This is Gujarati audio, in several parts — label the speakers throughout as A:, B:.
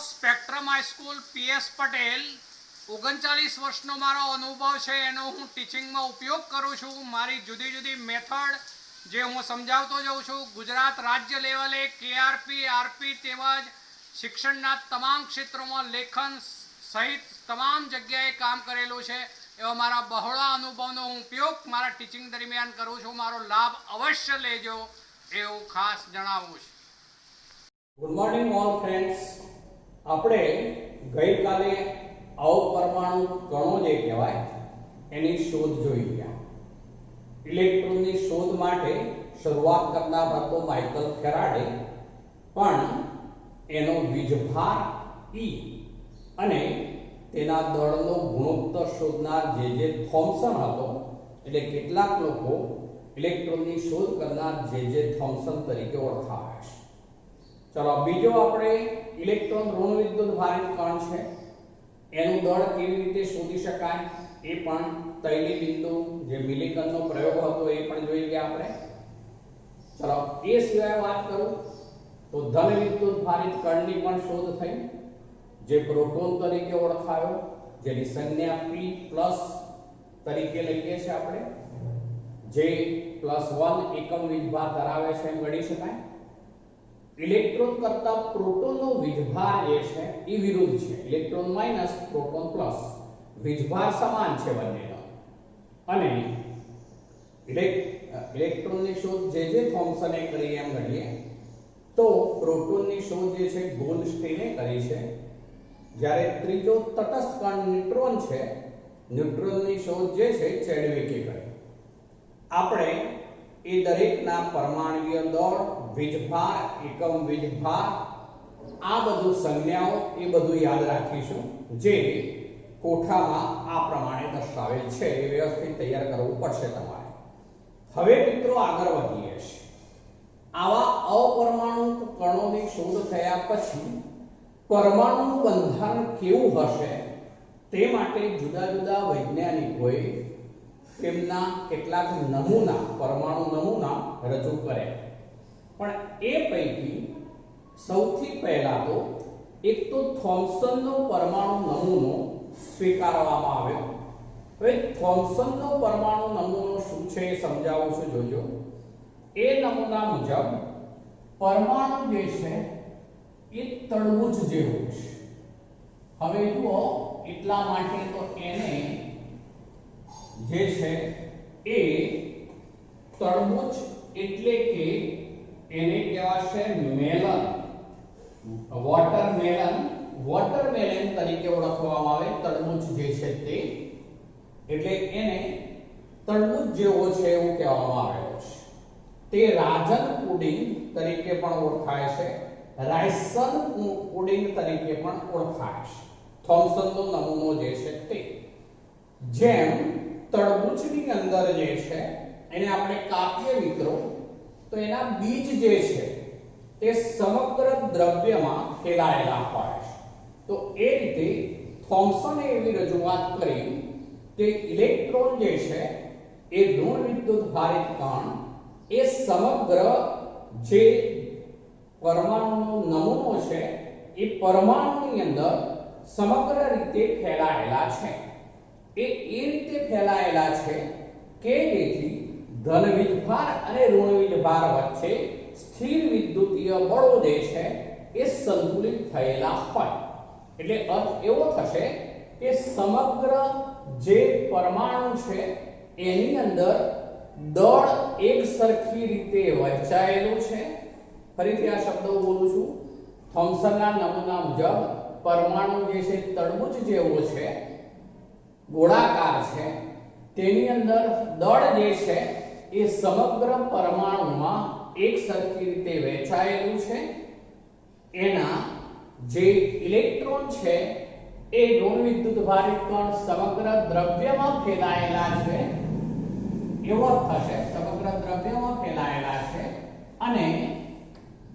A: સ્પેક્ટ્રમ હાઈસ્કૂલ પીએસ પટેલ 39 વર્ષનો મારો અનુભવ છે એનો હું ટીચિંગમાં ઉપયોગ કરું છું. મારી જુદી જુદી મેથડ જે હું સમજાવતો જાઉં છું. ગુજરાત રાજ્ય લેવલે કેઆરપી આરપી તેમજ શિક્ષણના તમામ ક્ષેત્રોમાં લેખન સહિત તમામ જગ્યાએ કામ કરેલું છે. એવા મારા બહોળા અનુભવનો હું ઉપયોગ મારા ટીચિંગ દરમિયાન કરું છું. મારો લાભ અવશ્ય લેજો એવું ખાસ જણાવું છું.
B: Good morning all friends. આપણે ગઈકાલે અપરમાણુ કણો જે કહેવાય એની શોધ જોઈ ગયા. ઇલેક્ટ્રોનની શોધ માટે શરૂઆત કરનાર હતો માઇકલ ફેરાડે, પણ એનો વીજભાર E અને તેના દળનો ગુણોત્તર શોધનાર જે થોમ્સન હતો. એટલે કેટલાક લોકો ઇલેક્ટ્રોનની શોધ કરનાર જે થોમ્સન તરીકે ઓળખાવે છે. ચલો બીજો આપણે ઇલેક્ટ્રોન ઋણ વિદ્યુત ભારિત કણ છે એનું દળ કેવી રીતે શોધી શકાય એ પણ તૈલી બિંદુ જે મિલિકનનો પ્રયોગ હતો એ પણ જોઈ ગયા આપણે. ચલો એ સિવાય વાત કરું તો ધન વિદ્યુત ભારિત કણની પણ શોધ થઈ જે પ્રોટોન તરીકે ઓળખાયો, જેની સંજ્ઞા P+ તરીકે લઈએ છીએ આપણે, જે +1 એકમ વીજભાર ધરાવે છે એમ ગણી શકાય. ઇલેક્ટ્રોન કરતા પ્રોટોનનો વીજભાર જે છે એ વિરુદ્ધ છે. ઇલેક્ટ્રોન માઈનસ પ્રોટોન પ્લસ, વીજભાર સમાન છે બંનેનો. અને ઇલેક્ટ્રોનની શોધ જે થોમ્સને કરી એમ ગણીએ તો પ્રોટોનની શોધ જે છે ગોલ્ડસ્ટીને કરી છે, જ્યારે ત્રીજો તટસ્થ કણ ન્યુટ્રોન છે, ન્યુટ્રોનની શોધ જે છે ચેડવિકે કરી. આપણે એ દરેકના પરમાણુય દળ, વીજભાર, એકમ વીજભાર, આ બધું સંજ્ઞાઓ એ બધું યાદ રાખીશું, જે કોઠામાં આ પ્રમાણે દર્શાવેલ છે. એ વ્યવસ્થિત તૈયાર કરવું પડશે તમારે. હવે મિત્રો આગળ વધીએ છીએ. આવા અપરમાણુ કણોની શોધ થયા પછી પરમાણુનું બંધારણ કેવું હશે તે માટે જુદા જુદા વૈજ્ઞાનિકોએ તેમના કેટલાક નમૂના, પરમાણુ નમૂના રજૂ કર્યા. પણ એ પૈકી સૌથી પહેલા તો એક તો થોમ્સનનો પરમાણુ નમૂનો સ્વીકારવામાં આવ્યો. હવે થોમ્સનનો પરમાણુ નમૂનો શું છે એ સમજાવું છું, જોજો. એ નમૂના મુજબ પરમાણુ જે છે એ તરબૂચ જેવું છે. હવે જુઓ, એટલા માટે તો એને જે છે એ તરબૂચ એટલે કે એને કહેવાશે મેલન, વોટરમેલન તરીકે ઓળખવામાં આવે. તરબૂચ જે છે તે, એટલે એને તરબૂચ જેવો છે એવું કહેવામાં આવે છે. તે રાજન પુડિંગ તરીકે પણ ઓળખાય છે, રાયસન પુડિંગ તરીકે પણ ઓળખાય છે. થોમ્સનનો નમૂનો જે છે તે, જેમ તરબૂચની અંદર જે છે એને આપણે કાપીએ મિત્રો તો એના બીજ જે છે તે સમગ્ર દ્રવ્યમાં ફેલાયેલા હોય છે. તો એ રીતે થોમ્સને એવી રજૂઆત કરી કે ઇલેક્ટ્રોન જે છે એ ઋણ વિદ્યુત ભારિત કણ એ સમગ્ર જે પરમાણુનો નમૂનો છે એ પરમાણુની અંદર સમગ્ર રીતે ફેલાયેલા છે. એ રીતે ફેલાયેલા છે કે જેથી ધન વીજભાર અને ઋણ વીજભાર વચ્ચે સ્થિર વિદ્યુતીય બળો જે છે એ સંતુલિત થયેલા હોય. એટલે અર્થ એવો થશે કે સમગ્ર જે પરમાણુ છે એની અંદર દળ એક સરખી રીતે વહેંચાયેલું છે. ફરીથી આ શબ્દો બોલું છું. થોમ્સનના નમૂના મુજબ પરમાણુ જે છે તરબૂચ જેવો છે, ગોળાકાર છે. તેની અંદર દળ જે છે એ સમગ્ર પરમાણુમાં એક સરખી રીતે વહેંચાયેલું છે. એના જે ઇલેક્ટ્રોન છે એ ઋણ વિદ્યુત ભારિત કણ સમગ્ર દ્રવ્યમાં ફેલાયેલા છે એવો થશે. સમગ્ર દ્રવ્યમાં ફેલાયેલા છે અને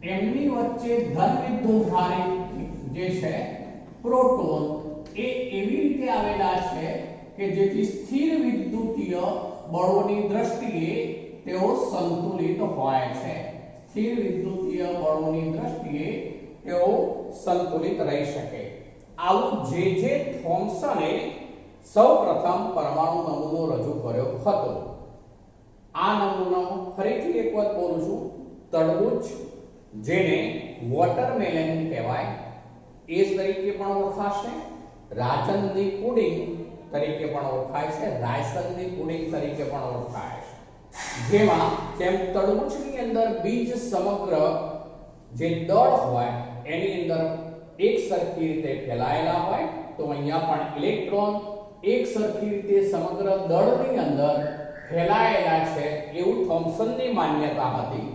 B: એમની વચ્ચે ધન વિદ્યુત ભારિત જે છે પ્રોટોન એ એવી રીતે આવેલા છે કે જેથી સ્થિર વિદ્યુતીય બળોની દ્રષ્ટિએ તેઓ સંતુલિત હોય છે. સ્થિર વિદ્યુતીય બળોની દ્રષ્ટિએ તેઓ સંતુલિત રહી શકે. આવું જે થોમ્સને સૌપ્રથમ પરમાણુ નમૂનો રજૂ કર્યો હતો. આ નમૂનો ફરીથી એક વખત બોલું છું, તરબૂચ જેને વોટરમેલન કહેવાય એ તરીકે પણ ઓળખાશે, રાજનની પુડિંગ તરીકે પણ ઓળખાય છે, રાયસનની પુડિંગ તરીકે પણ ઓળખાય છે. જેમાં જેમ તરબૂચની અંદર બીજ સમગ્ર જે દળ હોય એની અંદર એક સરખી રીતે ફેલાયેલા હોય, તો અહીંયા પણ ઇલેક્ટ્રોન એક સરખી રીતે સમગ્ર દળની અંદર ફેલાયેલા છે એવું થોમ્સનની માન્યતા હતી.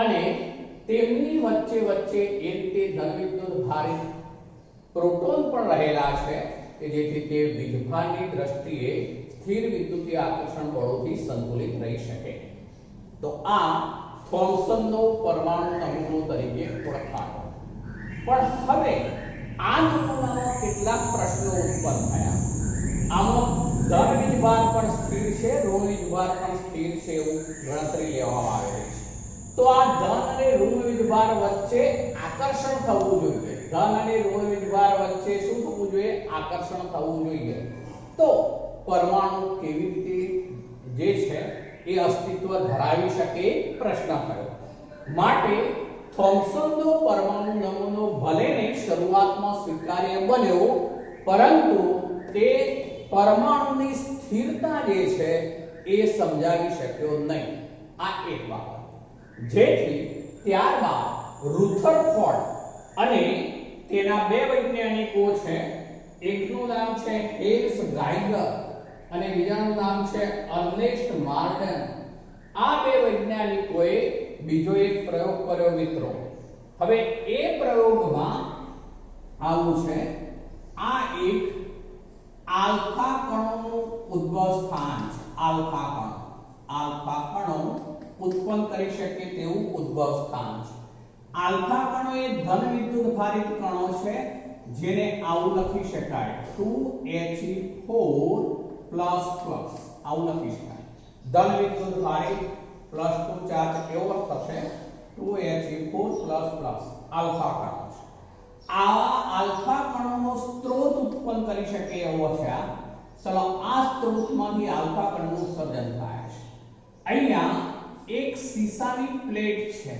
B: અને તેમની વચ્ચે એ રીતે ધનવિદ્યુત ભારિત પ્રોટોન પણ રહેલા છે કે જેથી તે વીજભારની દ્રષ્ટિએ સ્થિર વિદ્યુતીય આકર્ષણ બળોથી સંતુલિત રહી શકે. તો આ થોમ્સનનો પરમાણુ નમૂનો તરીકે ઓળખાયો. પણ હવે આ નમૂનામાં કેટલાક પ્રશ્નો ઉત્પન્ન થયા. આમાં ધન વીજભાર પણ સ્થિર છે, ઋણ વીજભાર પણ સ્થિર છે એવું ગણતરી લેવામાં આવેલી છે. તો આ ધન અને ઋણ વીજભાર વચ્ચે આકર્ષણ થવું જોઈએ. ધન અને ઋણ વીજભાર વચ્ચે શું થવું જોઈએ? આકર્ષણ થવું જોઈએ. તો પરમાણુ કેવી રીતે જે છે એ અસ્તિત્વ ધરાવી શકે પ્રશ્ન થયો. માટે થોમ્સનનો પરમાણુ નમૂનો ભલે ને શરૂઆતમાં સ્વીકાર્ય બન્યો, પરંતુ તે પરમાણુની સ્થિરતા જે છે એ સમજાવી શક્યો નહીં. આ એક બાબત. જેથી ત્યારબાદ રુથરફોર્ડ અને તેના બે વૈજ્ઞાનિકો છે, એકનું નામ છે હેન્સ ગાઇગર અને બીજાનું નામ છે અર્નેસ્ટ માર્ટન. આ બે વૈજ્ઞાનિકોએ બીજો એક પ્રયોગ કર્યો મિત્રો. હવે એ પ્રયોગમાં આવું છે, આ એક આલ્ફા કણોનું ઉદ્ભવ સ્થાન છે. આલ્ફા કણો ઉત્પન્ન કરી શકે તેવું ઉદ્ભવ સ્થાન છે. આલ્ફા કણો એ ધન વિદ્યુત ભારિત કણો છે, જેને આવું લખી શકાય 2He4++. આવું લખી શકાય. ધન વિદ્યુત ભારિત +2 ચાર્જ કેવો થશે? 2He4++. આલ્ફા કણો છે. આ આલ્ફા કણોનો સ્ત્રોત ઉત્પન્ન કરી શકે એવો છે. ચલો આ સ્ત્રોતમાંથી આલ્ફા કણનું સર્જન થાય છે. અહીંયા એક સીસાની પ્લેટ છે.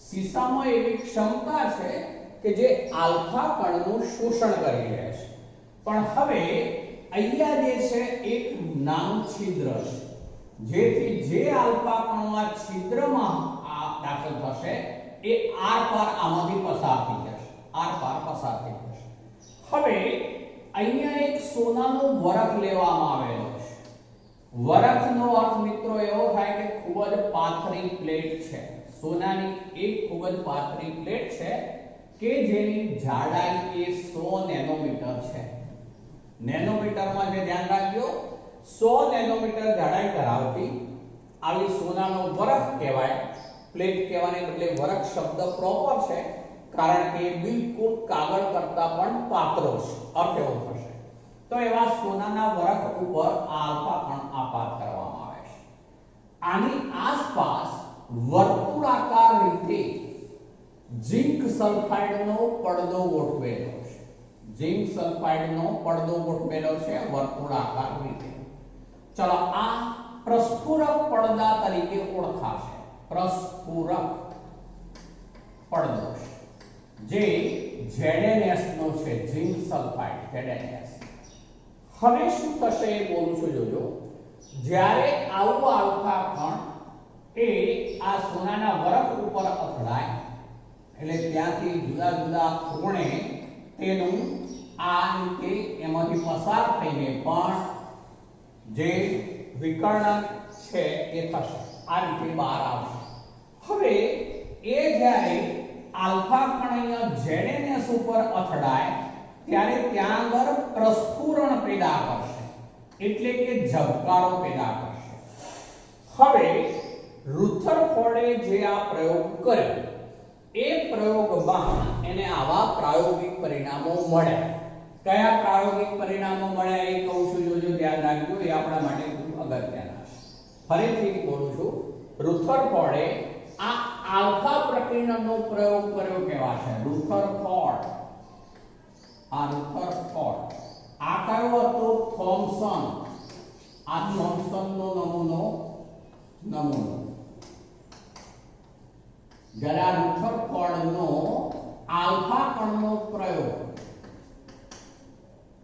B: સીસામાં એવી ક્ષમતા છે કે જે આલ્ફા કણનું શોષણ કરી લે છે. પણ હવે અહીંયા જે છે એક નાનું છિદ્ર છે, જેથી જે આલ્ફા કણો આ છિદ્રમાં દાખલ થશે એ આર પાર આમાંથી પસાર થઈ જશે. હવે અહીંયા એક સોનાનો વરખ લેવામાં આવેલો છે. વરખનો અર્થ મિત્રો એવો થાય કે ખૂબ જ પાતળી પ્લેટ છે. સોનાની એક ખૂબ જ પાતળી પ્લેટ છે કે જેની જાડાઈ એ 100 નેનોમીટર છે. નેનોમીટરમાં જે ધ્યાન રાખજો, 100 નેનોમીટર જાડાઈ ધરાવતી આવી સોનાનો વરખ કહેવાય. પ્લેટ કહેવાને બદલે વરખ શબ્દ પ્રોપર છે, કારણ કે બિલકુલ કાગળ કરતા પણ પાતળો છે. અર્થ એવો થશે. તો એવા સોનાના વરખ ઉપર આલ્ફા કણ આપાત કરવામાં આવે છે. આની આસપાસ વર્તુળાકાર રીતે ઝિંક સલ્ફાઇડનો પડદો ગોઠવેલો છે. ઝિંક સલ્ફાઇડનો પડદો ગોઠવેલો છે વર્તુળાકાર રીતે. ચલો આ પ્રસ્ફુરક પડદા તરીકે ઓળખાશે. પ્રસ્ફુરક પડદો જે ZnS નો છે, ઝિંક સલ્ફાઇડ ZnS. હવે શું થશે એ બોલું છું, જોજો. જ્યારે આવું આલ્ફા કણ એ આ સોનાના વરખ ઉપર અથડાય એટલે ત્યાંથી જુદા જુદા ખૂણે તેનું આ રીતે એમાંથી પસાર થઈને પણ જે વિકર્ણન છે એ થશે. આ રીતે બહાર આવશે. હવે એ જ્યારે આલ્ફા કણ અહીંયા ZnS ઉપર અથડાય ત્યારે ત્યાં આગળ પ્રસ્ફુરણ પેદા કરશે, એટલે કે ઝબકારો પેદા કરશે. હવે રુથરફોર્ડે જે આ પ્રયોગ કર્યો એ પ્રયોગમાં એને આવા પ્રાયોગિક પરિણામો મળ્યા. કયા પ્રાયોગિક પરિણામો મળ્યા એ કહું છું, જોજો, ધ્યાન રાખજો, એ આપણા માટે ખૂબ અગત્યના છે. ફરીથી બોલું છું, રુથરફોર્ડે આ આલ્ફા પ્રકીર્ણનનો પ્રયોગ કર્યો કેવા છે? રુથરફોર્ડ. આ રુથરફોર્ડ. આ કયો હતો? થોમ્સન. આ થોમ્સનનો નમૂનો. જ્યારે આ રુથરફોર્ડનો આલ્ફા કણનો પ્રયોગ,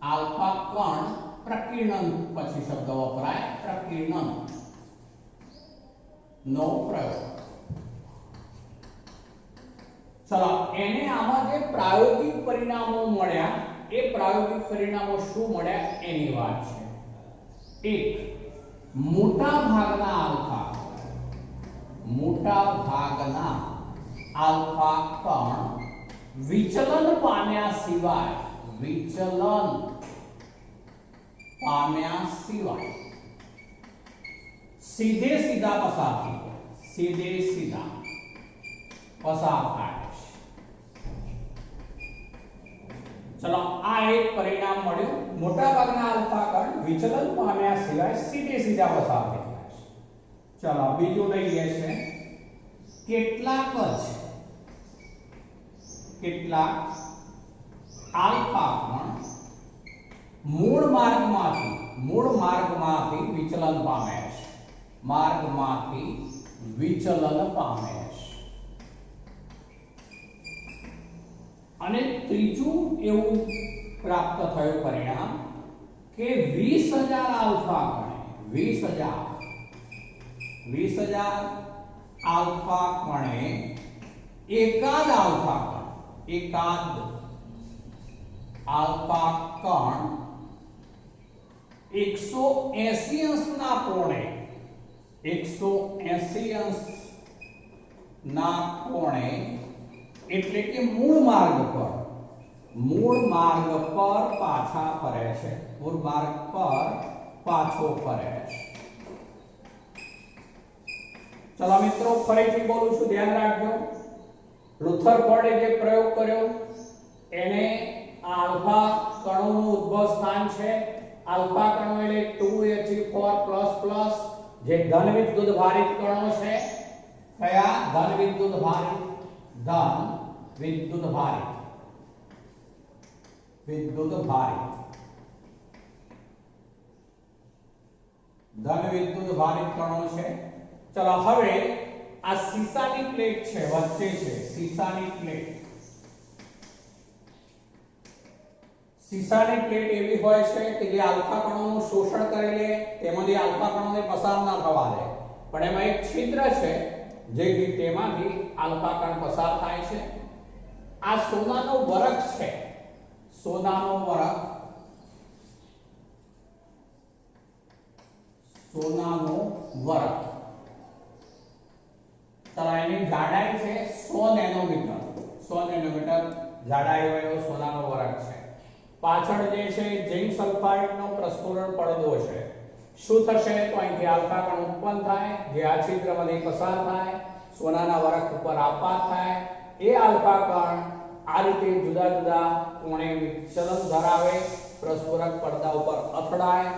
B: આલ્ફા કણ પ્રકીર્ણન પછી શબ્દ વપરાય, પ્રકીર્ણન નો પ્રયોગ. ચલો એને આમાં જે પ્રાયોગિક પરિણામો મળ્યા, એ પ્રાયોગિક પરિણામો શું મળ્યા એની વાત છે. એક, મોટા ભાગના આલ્ફા કણ વિચલન પામ્યા સિવાય સીધે સીધા પસાર થાય છે. ચલો આ એક પરિણામ મળ્યું. મોટાભાગના આલ્ફા કણ વિચલન પામ્યા સિવાય સીધે સીધા પસાર થઈ જાય છે. ચલો બીજું લઈએ છે કેટલાક આલ્ફા કણ મૂળ માર્ગમાંથી વિચલન પામે છે. અને ત્રીજું એવું પ્રાપ્ત થયું પરિણામ કે 20,000 આલ્ફા કણે 20,000 આલ્ફા કણે એકાદ આલ્ફા કણ 180 અંશના કોણે 180 અંશના કોણે એટલે કે મૂળ માર્ગ પર પાછા ફરે છે. ચલો મિત્રો ફરીથી બોલું છું, ધ્યાન રાખજો. રુથરફોર્ડે જે પ્રયોગ કર્યો એને આલ્ફા કણોનું ઉદ્ભવ સ્થાન છે. આલ્ફા કણો એટલે 2He4++, જે ધન વિદ્યુત ભારિત કણો છે. કયા? ધન વિદ્યુત ભારિત. કણો છે. ચલો હવે આ સીસાની પ્લેટ છે, વચ્ચે છે સીસાની પ્લેટ. સીસાની પ્લેટ એવી હોય છે કે જે આલ્ફા કણોનું શોષણ કરી લે, તેમાંથી આલ્ફા કણોને પસાર ના થવા દે, પણ એમાં એક છિદ્ર છે જેથી તેમાંથી આલ્ફા કણ પસાર થાય છે. આ સોનાનો વરખ છે, સોનાનો વરખ. ચાલો એની જાડાઈ છે 100 નેનોમીટર જાડાઈ વાળો સોનાનો વરખ છે. પાછળ જે છે ઝિંક સલ્ફાઇડનો પ્રસ્ફુરણ પડદો છે. શું થશે? તો અહીંથી આલ્ફા કણ ઉત્પન્ન થાય, જે આ છિદ્રમાંથી પસાર થાય, સોનાના વરખ ઉપર આપાત થાય. એ આલ્ફા કણ આ રીતે જુદા જુદા કોણે વિચલન ધરાવે, પ્રસ્ફુરક પડદા ઉપર અથડાય,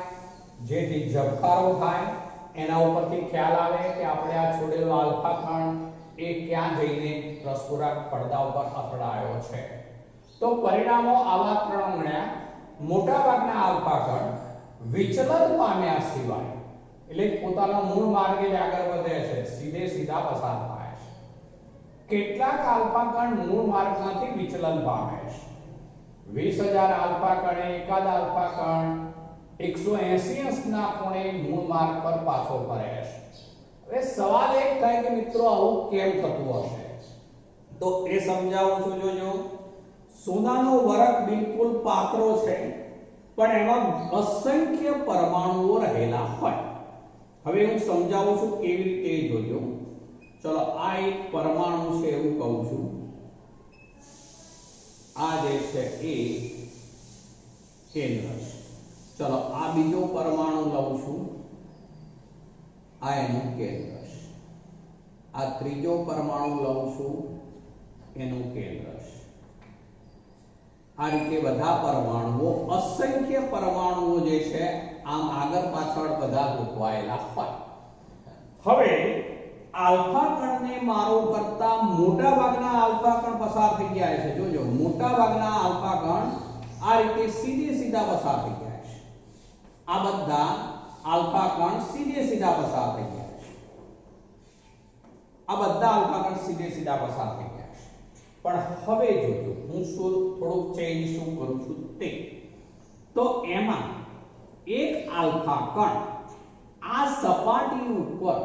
B: જેથી ઝબકારો થાય. એના ઉપરથી ખ્યાલ આવે કે આપણે આ છોડેલો આલ્ફા કણ એ ક્યાં જઈને પ્રસ્ફુરક પડદા ઉપર અથડાયો છે. તો પરિણામો આવા 3 મળ્યા. મોટાભાગના આલ્ફા કણ વિચલન પામ્યા સિવાય એટલે પોતાના મૂળ માર્ગે જ આગળ વધે છે, સીધે સીધા પસાર થાય છે. કેટલાક આલ્ફા કણ મૂળ માર્ગમાંથી વિચલન પામે છે. 20,000 આલ્ફા કણે એકાદ આલ્ફા કણ 180 અંશના કોણે મૂળ માર્ગ પર પાછો ફરે છે. હવે સવાલ એક થાય કે મિત્રો આવું કેમ થતું હશે? તો એ સમજાવું છું. જોજો, સોનાનો વરખ બિલકુલ પાતળો છે, પણ એમાં અસંખ્ય પરમાણુઓ રહેલા હોય. હવે હું સમજાવું છું કેવી રીતે, જોજો. ચલો આ એક પરમાણુ છે એવું કહું છું. આ જે છે એ કેન્દ્ર છે. ચલો આ બીજો પરમાણુ લઉં છું, આ એનું કેન્દ્ર છે. આ ત્રીજો પરમાણુ લઉં છું, એનું કેન્દ્ર છે. આ રીતે બધા પરમાણુઓ, અસંખ્ય પરમાણુઓ જે છે આમ આગળ પાછળ બધા ગોઠવાયેલા હોય. હવે આલ્ફા કણને મારો કરતા મોટા ભાગના આલ્ફા કણ પસાર થઈ ગયા છે. જોજો, મોટા ભાગના આલ્ફા કણ આ રીતે સીધે સીધા પસાર થઈ ગયા છે. આ બધા આલ્ફા કણ સીધે સીધા પસાર થઈ ગયા છે. આ બધા આલ્ફા કણ સીધે સીધા પસાર થઈ ગયા છે. પણ હવે જોજો, હું થોડુંક ચેન્જ શું કરું છું તે. તો એમાં એક આલ્ફા કણ આ સપાટી ઉપર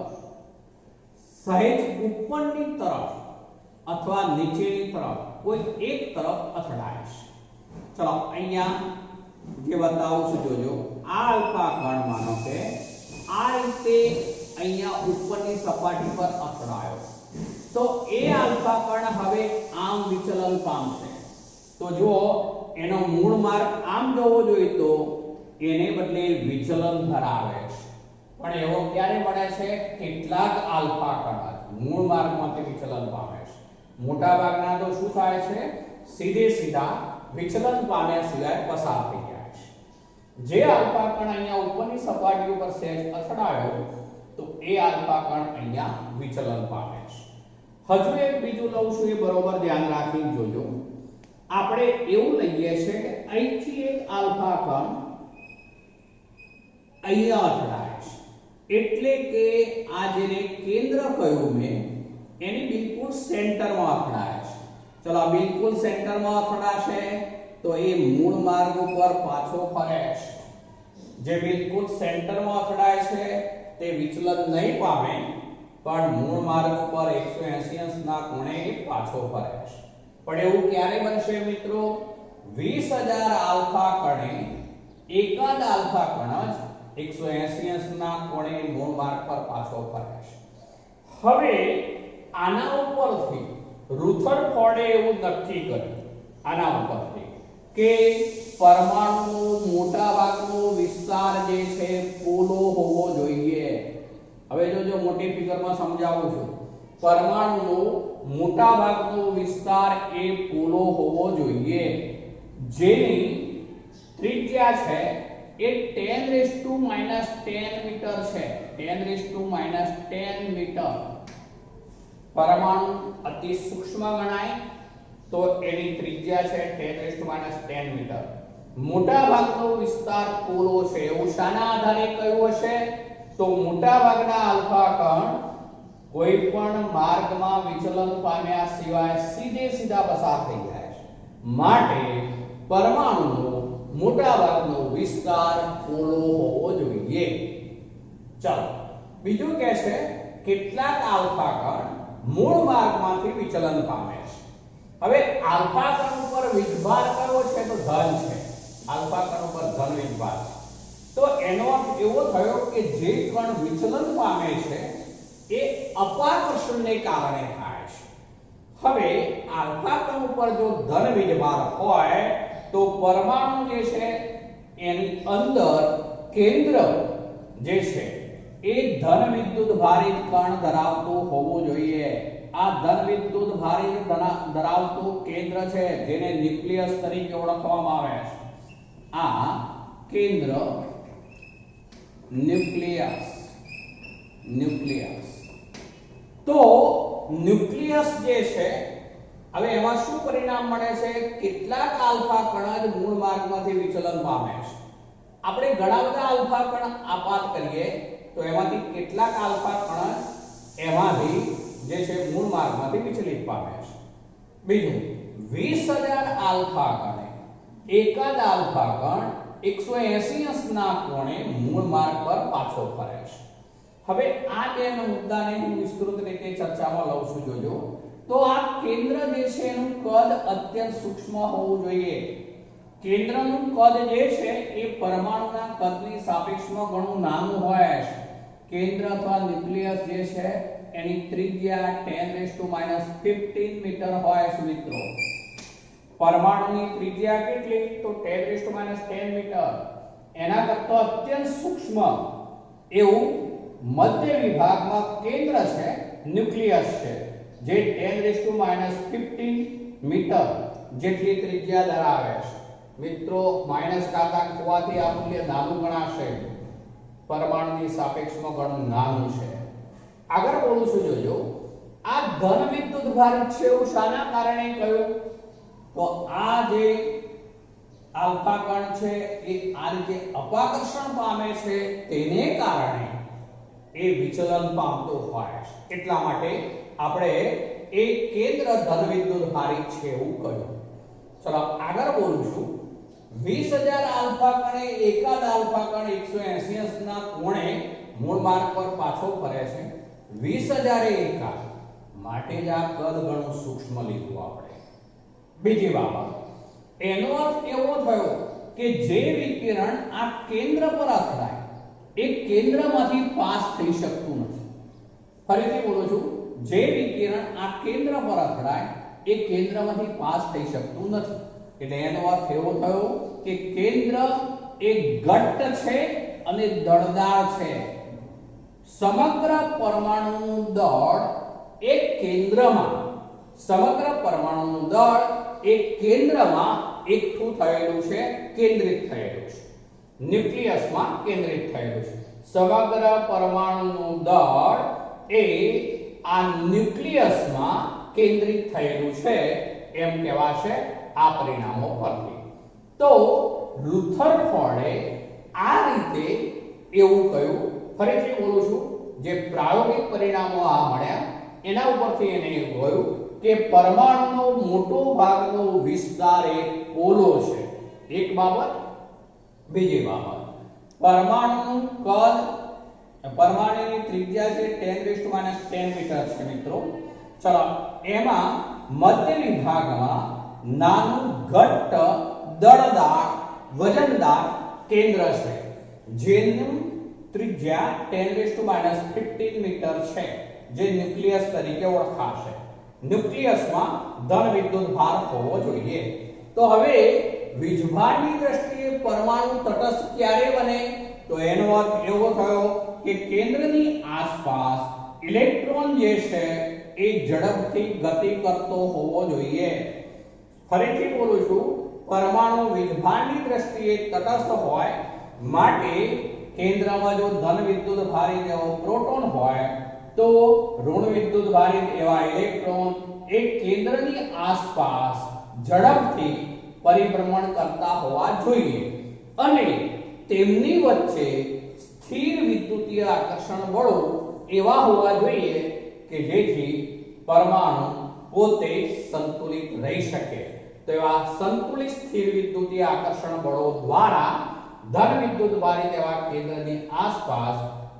B: સહેજ ઉપરની તરફ અથવા નીચેની તરફ કોઈ એક તરફ અથડાય છે. ચલો અહીંયા જે બતાવું છું જોજો, આ આલ્ફા કણ માનો કે આ રીતે અહીંયા ઉપરની સપાટી પર અથડાયો, તો એ આલ્ફા કણ હવે આમ વિચલન પામશે. તો જો એનો મૂળ માર્ગ આમ જવો જોઈએ તો એને બદલે વિચલન ધરાવે છે. પણ એવો ક્યારે બને છે? કેટલાક આલ્ફા કણ મૂળ માર્ગમાંથી વિચલન પામે છે. મોટા ભાગના તો શું થાય છે? સીધે સીધા વિચલન પામ્યા સિવાય પસાર થઈ જાય છે. જે આલ્ફા કણ અહીંયા ઉપરની સપાટી ઉપર સહેજ અથડાયો તો એ આલ્ફા કણ અહીંયા વિચલન પામે છે. હજુ એક બીજું લઉં છું, એ બરોબર ધ્યાન રાખીને જોજો. આપણે એવું લઈએ છે કે અહીંથી એક આલ્ફા કણ અહીંયા અથડાય છે, એટલે કે આ જેને કેન્દ્ર કહ્યું મેં એની બિલકુલ સેન્ટરમાં અથડાય છે. ચલો, આ બિલકુલ સેન્ટરમાં અથડાશે તો એ મૂળ માર્ગ ઉપર પાછો ફરે છે. જે બિલકુલ સેન્ટરમાં અથડાય છે તે વિચલન નહીં પામે, પણ મૂળ માર્ગ ઉપર 180 અંશના ખૂણે પાછો ફરે છે. પણ એવું ક્યારે બનશે મિત્રો? 20000 આલ્ફા કણે એકાદ આલ્ફા કણ જ 180 અંશના ખૂણે મૂળ માર્ગ પર પાછો ફરે છે. હવે આના ઉપરથી રુથરફોર્ડે એવું નક્કી કર્યું, આના ઉપરથી કે પરમાણુનો મોટા ભાગનો વિસ્તાર જે છે પોલો હોવો જોઈએ. હવે જોજો, મોટી ફિગરમાં સમજાવું છું. પરમાણુનો મોટા ભાગનો વિસ્તાર એ પોલો હોવો જોઈએ, જેની ત્રિજ્યા છે એ 10⁻⁻10 મીટર છે. 10⁻10 મીટર. પરમાણુ અતિ સૂક્ષ્મ ગણાય તો એની ત્રિજ્યા છે 10⁻10 મીટર. મોટા ભાગનો વિસ્તાર પોલો છે એવું શાના આધારે કહ્યું હશે? તો મોટા ભાગના આલ્ફા કણ કોઈ પણ માર્ગમાં વિચલન પામ્યા સિવાય સીધે સીધા પસાર થઈ જાય છે. માટે પરમાણુનો મોટા ભાગનો વિસ્તાર પોલો હોવો જોઈએ. ચાલો, બીજું કહે છે કેટલાક આલ્ફા કણ મૂળ માર્ગમાંથી વિચલન પામે છે. હવે આલ્ફા કણ ઉપર વીજભાર કયો છે? તો ધન છે. આલ્ફા કણ ઉપર ધન વીજભાર. તો એનો અર્થ એવો થયો કે જે કણ વિચલન પામે છે એ અપાકર્ષણને કારણે થાય છે. હવે આલ્ફા કણ ઉપર જો ધન વીજભાર હોય તો પરમાણુ જે છે એની અંદર કેન્દ્ર જે છે એ ધન વિદ્યુત ભારિત કણ ધરાવતું હોવું જોઈએ. આ ધન વિદ્યુત ભારિત ધરાવતું કેન્દ્ર છે જેને ન્યુક્લિયસ તરીકે ઓળખવામાં આવે છે. આ કેન્દ્ર ન્યુક્લિયસ. તો ન્યુક્લિયસ જે છે, હવે એમાં શું પરિણામ મળે છે? કેટલાક આલ્ફા કણ જ મૂળ માર્ગમાંથી વિચલન પામે છે. આપણે ઘણા બધા આલ્ફા કણ આપાત કરીએ તો એમાંથી કેટલાક આલ્ફા કણ એમાંથી જે છે મૂળ માર્ગમાંથી વિચલિત પામે છે. બીજું, 20000 આલ્ફા કણ એકાદ આલ્ફા કણ 180 અંશના કોણે મૂળ માર્ગ પર પાછો ફરે છે. હવે આ બે મુદ્દાને હું વિસ્તૃત રીતે ચર્ચામાં લઉં છું. જોજો, તો આ કેન્દ્ર જે છે એનું કદ અત્યંત સૂક્ષ્મ હોવું જોઈએ. કેન્દ્રનું કદ જે છે એ પરમાણુના કદની સાપેક્ષમાં ઘણું નાનું હોય છે. કેન્દ્ર અથવા ન્યુક્લિયસ જે છે એની ત્રિજ્યા 10⁻15 મીટર હોય છે મિત્રો. પરમાણુની ત્રિજ્યા કેટલી? તો 10⁻10 મીટર. એના કરતા અત્યંત સૂક્ષ્મ એવું મધ્ય વિભાગમાં કેન્દ્ર છે, ન્યુક્લિયસ છે, જે 10⁻15 મીટર જેટલી ત્રિજ્યા ધરાવે છે. મિત્રો, માઈનસ ઘાતાંક હોવાથી આ મૂલ્ય નાનું ગણાશે. પરમાણુની સાપેક્ષમાં ઘણું નાનું છે. આગળ બોલું છું જોજો, આ ધન વિદ્યુત ભારિત છે એવું શાના કારણે કહ્યું? તો આ જે આલ્ફા કણ છે એ આ રીતે અપાકર્ષણ પામે છે, તેને કારણે એ વિચલન પામતો હોય છે, એટલા માટે આપણે એ કેન્દ્ર ધન વિદ્યુત ભારિત છે એવું કહ્યું. ચલો આગળ બોલું છું. 20000 આલ્ફા કણે એકાદ આલ્ફા કણ 180 ના કોણે મૂળ માર્ગ પર પાછો ફરે છે. 20000 એ એકાદ, માટે જ આ કદ ઘણું સૂક્ષ્મ લીધું આપણે. બીજી બાબત, એનો અર્થ એવો થયો કે જે વિકિરણ આ કેન્દ્ર પર અથડાય એ કેન્દ્રમાંથી પાસ થઈ શકતું નથી. ફરીથી બોલું છું, જે વિકિરણ આ કેન્દ્ર પર અથડાય એ કેન્દ્રમાંથી પાસ થઈ શકતું નથી. એટલે એનો અર્થ એવો થયો કે કેન્દ્ર એ ઘટ્ટ છે અને દળદાર છે. સમગ્ર પરમાણુનું દળ એક કેન્દ્રમાં, સમગ્ર પરમાણુનું દળ એક કેન્દ્રમાં એકઠું થયેલું છે, કેન્દ્રિત થયેલું છે, ન્યુક્લિયસમાં કેન્દ્રિત થયેલું છે. સમગ્ર પરમાણુનું દળ એ આ ન્યુક્લિયસમાં કેન્દ્રિત થયેલું છે એમ કહેવાશે આ પરિણામો પરથી. તો રુથરફોર્ડે આ રીતે એવું કહ્યું. ફરીથી બોલું છું, જે પ્રાયોગિક પરિણામો આ મળ્યા એના ઉપરથી એને એવું કહ્યું કે પરમાણુનો મોટો ભાગનો વિસ્તાર એક પોલો છે. એક બાબત. બીજી બાબત, પરમાણુનું કદ, પરમાણુની ત્રિજ્યા છે 10⁻10 મીટર છે મિત્રો. ચલો એમાં મધ્ય વિભાગમાં નાનું ઘટ્ટ દળદાર વજનદાર કેન્દ્ર છે, જેનું ત્રિજ્યા 10⁻15 મીટર છે, જે ન્યુક્લિયસ તરીકે ઓળખાશે. ન્યુક્લિયસમાં ધન વિદ્યુત ભાર હોવો જોઈએ. તો હવે વીજભારની દ્રષ્ટિએ પરમાણુ તટસ્થ ક્યારે બને? તો એનો અર્થ એવો થયો કે કેન્દ્રની આસપાસ ઇલેક્ટ્રોન જે છે એ ઝડપથી ગતિ કરતો હોવો જોઈએ. ફરીથી બોલું છું, પરમાણુ વીજભારની દ્રષ્ટિએ તટસ્થ હોય માટે કેન્દ્રમાં જો ધન વિદ્યુત ભારિત એવો પ્રોટોન હોય તો ઋણ વિદ્યુત ભારિત એવા ઇલેક્ટ્રોન એક કેન્દ્રની આસપાસ ઝડપથી પરિભ્રમણ કરતા હોવા જોઈએ અને તેમની વચ્ચે સ્થિર વિદ્યુતીય આકર્ષણ બળો એવા હોવા જોઈએ કે જેથી પરમાણુ પોતે સંતુલિત રહી શકે. તો એવા સંતુલિત સ્થિર વિદ્યુતીય આકર્ષણ બળો દ્વારા ધન વિદ્યુત ભારિત એવા કેન્દ્રની આસપાસ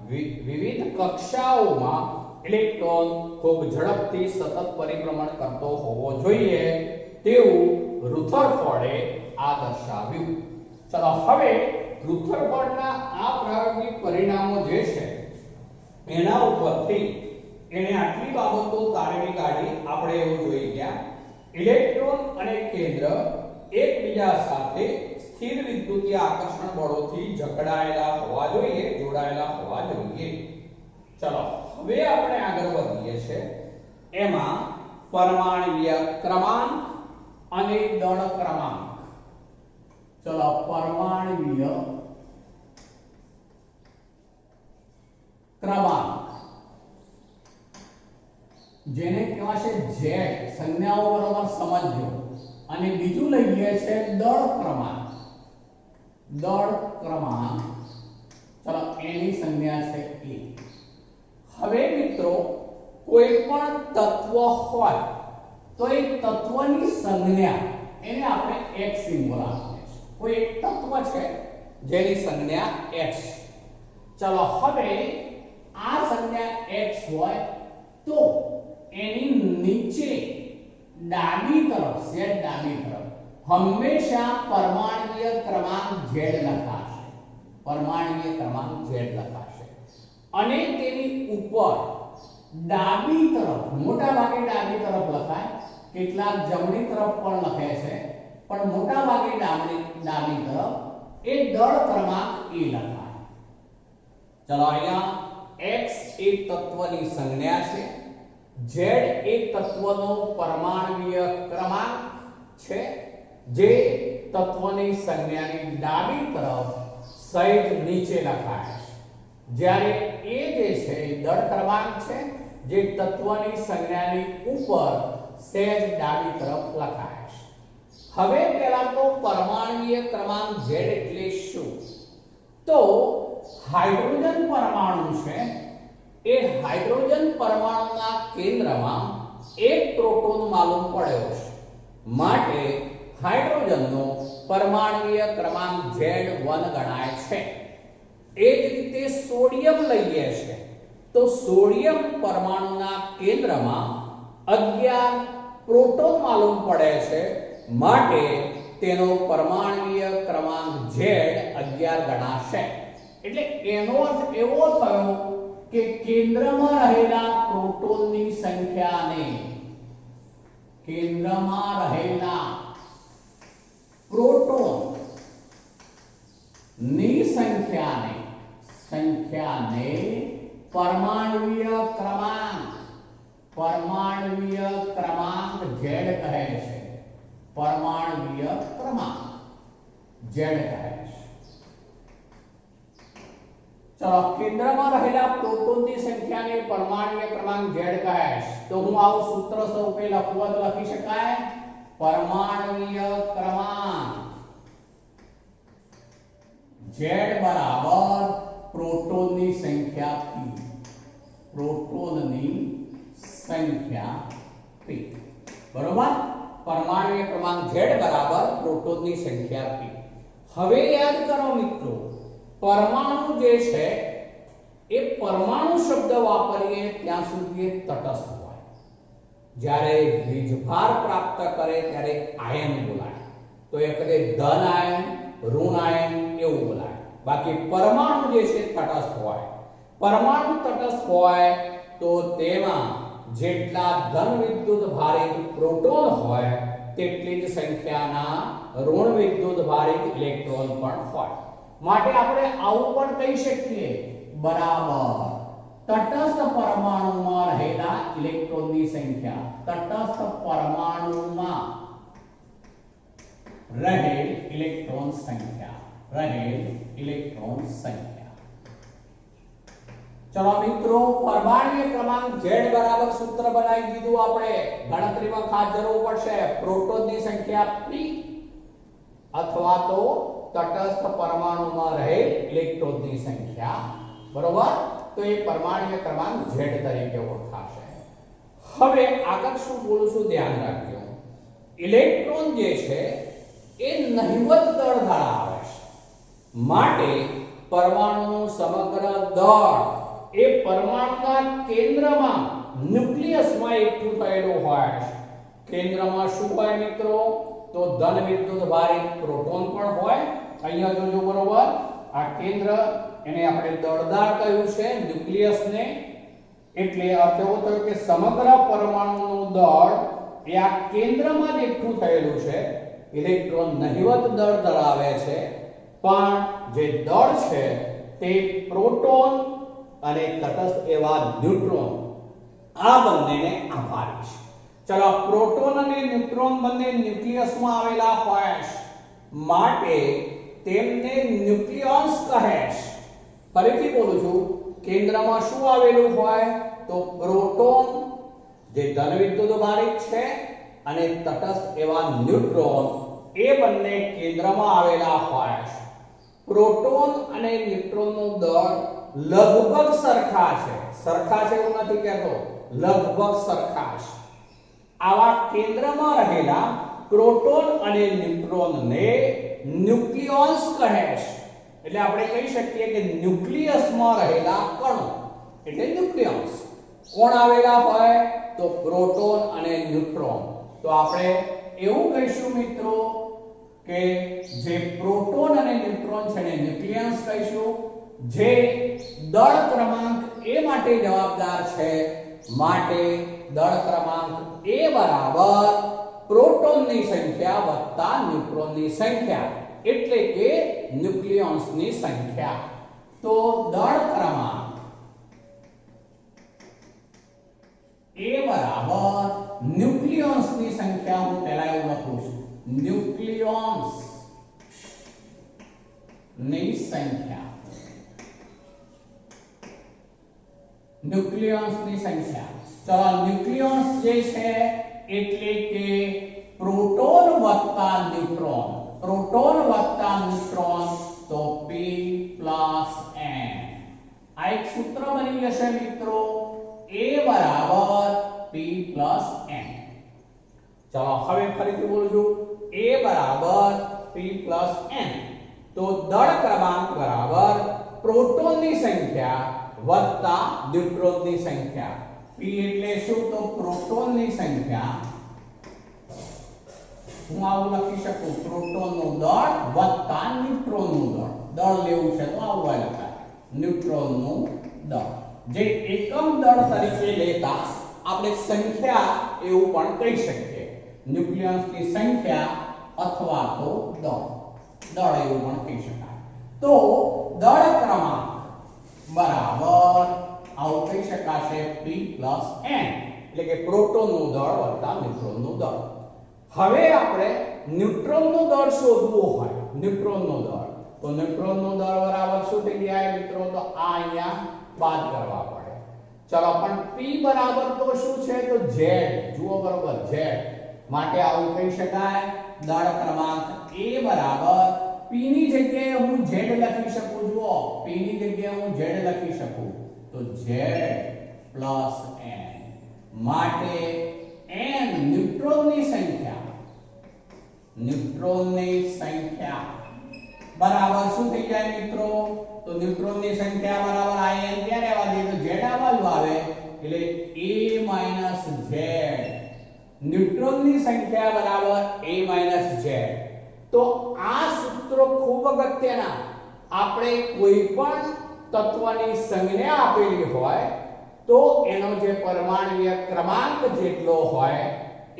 B: વિવિધ કક્ષાઓમાં ઇલેક્ટ્રોન ખૂબ ઝડપથી સતત પરિભ્રમણ કરતો હોવો જોઈએ તેવું રુથરફોર્ડે આ દર્શાવ્યું. ચલો હવે રુથરફોર્ડના આ પ્રાયોગિક પરિણામો જે છે એના ઉપરથી એને આટલી બાબતો તારવી કાઢી. આપણે એવું જોઈ ગયા, ઇલેક્ટ્રોન અને કેન્દ્ર એકબીજા સાથે સ્થિર વિદ્યુતીય આકર્ષણ બળોથી જકડાયેલા હોવા જોઈએ, જોડાયેલા હોવા જોઈએ. ચલો હવે આપણે આગળ વધીએ છીએ. એમાં પરમાણ્વીય ક્રમાંક અને દળ ક્રમાંક. ચલો પરમાણ્વીય ક્રમાંક જેને કહેવાશે Z, સંજ્ઞાઓ બરોબર સમજજો. અને બીજું લઈએ છે દળ ક્રમાંક. દળ ક્રમાંક, ચલો એની સંજ્ઞા છે E. હવે મિત્રો કોઈ પણ તત્વ હોય તો એ તત્વની સંજ્ઞા એને આપણે x સિમ્બોલ આપીએ છીએ. કોઈ એક તત્વ છે જેની સંજ્ઞા x. ચલો હવે આ સંજ્ઞા x હોય તો એની નીચે ડાબી તરફ, ડાબી તરફ હંમેશા પરમાણ્વીય ક્રમાંક Z લખાશે. પરમાણ્વીય ક્રમાંક Z લખાશે અને તેની ઉપર ડાબી તરફ, મોટા ભાગે ડાબી તરફ લખાય, કેટલાક જમણી તરફ પણ લખે છે, પણ મોટા ભાગે ડાબી તરફ એ દળ ક્રમાંક E લખાય. ચલો અહીંયા x એક તત્વની સંજ્ઞા છે, Z એક તત્વનો પરમાણ્વીય ક્રમાંક છે, જે તત્વની સંજ્ઞાની ડાબી તરફ સહેજ નીચે લખાય છે. જ્યારે એ જે છે એ દળ ક્રમાંક છે જે તત્વની સંજ્ઞાની ઉપર સહેજ ડાબી તરફ લખાય છે. હવે પહેલા તો પરમાણુય ક્રમાંક Z એટલે શું? તો હાઇડ્રોજન પરમાણુ છે એ હાઇડ્રોજન પરમાણુના કેન્દ્રમાં એક પ્રોટોન માલુમ પડ્યો છે, માટે હાઇડ્રોજનનો પરમાણુય ક્રમાંક Z1 ગણાય છે. એ જ રીતે સોડિયમ લઈએ છે તો સોડિયમ પરમાણુના કેન્દ્રમાં 11 પ્રોટોન માલુમ પડે છે, માટે તેનો પરમાણુય ક્રમાંક Z11 ગણાશે. એટલે એનો અર્થ એવો થયો કે કેન્દ્રમાં રહેલા પ્રોટોનની સંખ્યાને પરમાણુય ક્રમાંક Z કહે છે. પરમાણુય ક્રમાંક Z કહે છે. ચલો, કેન્દ્રમાં રહેલા પ્રોટોનની સંખ્યાને પરમાણુય ક્રમાંક Z કહે છે. તો હું આવું સૂત્ર સ્વરૂપે લખવું તો લખી શકાય પરમાણુય ક્રમાંક Z બરાબર પ્રોટોનની સંખ્યા P. બરોબર? પરમાણુય ક્રમાંક Z બરાબર પ્રોટોનની સંખ્યા P. હવે યાદ કરો મિત્રો, પરમાણુ જે છે એ પરમાણુ શબ્દ વાપરીએ ત્યાં સુધી તટસ્થ હોય. જ્યારે વીજભાર પ્રાપ્ત કરે ત્યારે આયન બોલાય. તો એ કદે ધન આયન, ઋણ આયન એવું બોલાય. બાકી પરમાણુ જે છે તટસ્થ હોય. પરમાણુ તટસ્થ હોય તો તેમાં જેટલા ધન વિદ્યુત ભારિત પ્રોટોન હોય તેટલી જ સંખ્યાના ઋણ વિદ્યુત ભારિત ઇલેક્ટ્રોન પણ હોય. માટે આપણે આવું પણ કહી શકીએ બરાબર તટસ્થ પરમાણુમાં રહેલા ઇલેક્ટ્રોનની સંખ્યા. તટસ્થ પરમાણુમાં રહેલ ઇલેક્ટ્રોન સંખ્યા. ચલો મિત્રો, પરમાણુય ક્રમાંક Z બરાબર સૂત્ર બનાવી દીધું. આપણે ગણતરીમાં ખાસ જરૂર પડશે પ્રોટોનની સંખ્યા P અથવા તો તટસ્થ પરમાણુમાં રહેલ ઇલેક્ટ્રોનની સંખ્યા. બરોબર? તો એ પરમાણુય ક્રમાંક Z તરીકે ઓળખાશે. હવે આગળ શું બોલું છું ધ્યાન રાખજો. ઇલેક્ટ્રોન જે છે એ નહિવત દળ ધરાવે છે, માટે પરમાણુનું સમગ્ર દળ એ પરમાણુના કેન્દ્રમાં ન્યુક્લિયસમાં એકઠું થયેલું હોય છે. કેન્દ્રમાં શું હોય મિત્રો? તો ધન વિદ્યુત ભારિત પ્રોટોન પણ હોય. અહીંયા જોજો બરોબર, આ કેન્દ્ર એને આપણે દળદાર કહ્યું છે ન્યુક્લિયસને. એટલે અર્થ એવો થયો કે સમગ્ર પરમાણુનું દળ એ આ કેન્દ્રમાં જ એકઠું થયેલું છે. ઇલેક્ટ્રોન નહિવત દળ ધરાવે છે, પણ જે દળ છે તે પ્રોટોન અને તટસ્થ એવા ન્યુટ્રોન આ બંનેને આભારી છે. ચલો, પ્રોટોન અને ન્યુટ્રોન બંને ન્યુક્લિયસમાં આવેલા હોય છે, માટે તેમને ન્યુક્લિયન્સ કહે છે. ફરીથી બોલું છું, કેન્દ્રમાં શું આવેલું હોય? તો પ્રોટોન જે ધન વિદ્યુત ભારિત છે અને તટસ્થ એવા ન્યુટ્રોન એ બંને કેન્દ્રમાં આવેલા હોય છે. પ્રોટોન અને ન્યુટ્રોનનું દળ લગભગ સરખા છે. સરખા છે એવું નથી કહેતો, લગભગ સરખા છે. આવા કેન્દ્રમાં રહેલા પ્રોટોન અને ન્યુટ્રોનને ન્યુક્લિયન્સ કહે છે. એટલે આપણે કહી શકીએ કે ન્યુક્લિયસમાં રહેલા કણો એટલે ન્યુક્લિયન્સ. કોણ આવેલા હોય? તો પ્રોટોન અને ન્યુટ્રોન. તો આપણે એવું કહીશું મિત્રો કે જે પ્રોટોન અને ન્યુટ્રોન છે ને ન્યુક્લિયન્સ કહીશું. જે દળ ક્રમાંક A માટે જવાબદાર છે, માટે દળ ક્રમાંક A બરાબર પ્રોટોનની સંખ્યા વત્તા ન્યુટ્રોનની સંખ્યા, એટલે કે ન્યુક્લિયન્સની સંખ્યા. તો દળ ક્રમાંક A બરાબર ન્યુક્લિયન્સની સંખ્યા, હું પહેલા એવું લખું છું, ન્યુક્લિયન્સની સંખ્યા ન્યુક્લિયન્સની સંખ્યા. ચલો ન્યુક્લિયન્સ જે છે એટલે કે પ્રોટોન વત્તા ન્યુટ્રોન, પ્રોટોન વત્તા ન્યુટ્રોન, તો p પ્લસ n. આ એક સૂત્ર બની જશે મિત્રો, a બરાબર p પ્લસ n. ચલો હવે ફરીથી બોલું છું, a બરાબર p પ્લસ n. તો દળ ક્રમાંક બરાબર પ્રોટોનની સંખ્યા વત્તા ન્યુટ્રોનની સંખ્યા. p એટલે શું? તો પ્રોટોનની સંખ્યા. હું આવું લખી શકું, પ્રોટોનનું દળ વત્તા ન્યુટ્રોનનું દળ. દળ લેવું છે તો આવું લખાય, ન્યુટ્રોનનું દળ. જે એકમ દળ તરીકે લેતા આપણે સંખ્યા એવું પણ કહી શકીએ, ન્યુક્લિયસની સંખ્યા અથવા તો દળ એવું પણ કહી શકાય. તો દળ ક્રમાંક બરાબર આવું કહી શકાશે p પ્લસ n, એટલે કે પ્રોટોનનું દળ વત્તા ન્યુટ્રોનનું દળ. હવે આપણે ન્યુટ્રોનનું દળ શોધવું હોય, ન્યુટ્રોનનું દળ, તો ન્યુટ્રોનનું દળ બરાબર શું થઈ જાય મિત્રો? તો આ અહીંયા બાદ કરવા પડે. ચલો પણ p બરાબર તો શું છે? તો z. જુઓ બરોબર, z. માટે આવું કહી શકાય, દળ ક્રમાંક a બરાબર p ની જગ્યાએ હું z લખી શકું. જુઓ, p ની જગ્યાએ હું z લખી શકું, તો z પ્લસ n. માટે n ન્યુટ્રોનની સંખ્યા, ન્યુટ્રોનની સંખ્યા બરાબર શું થઈ જાય મિત્રો? તો ન્યુટ્રોનની સંખ્યા બરાબર in ક્યારે આવવા દે? તો z આ બાજુ આવે એટલે a z. ન્યુટ્રોનની સંખ્યા બરાબર a z. તો આ સૂત્રો ખૂબ અગત્યના. આપણે કોઈ પણ તત્વની સંજ્ઞા આપેલી હોય તો એનો જે પરમાણુય ક્રમાંક જેટલો હોય